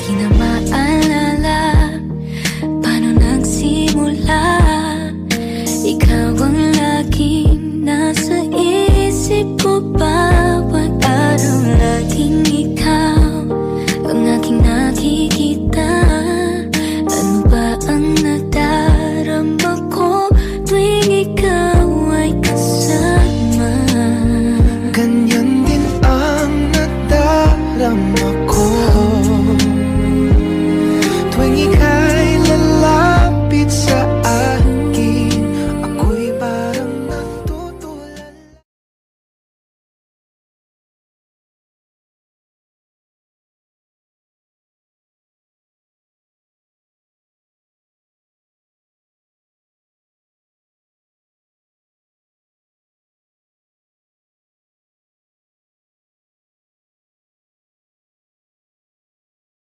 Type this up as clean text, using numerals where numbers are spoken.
Di na maalala paano nagsimula. Ikaw ang laging nasa isip ko pa.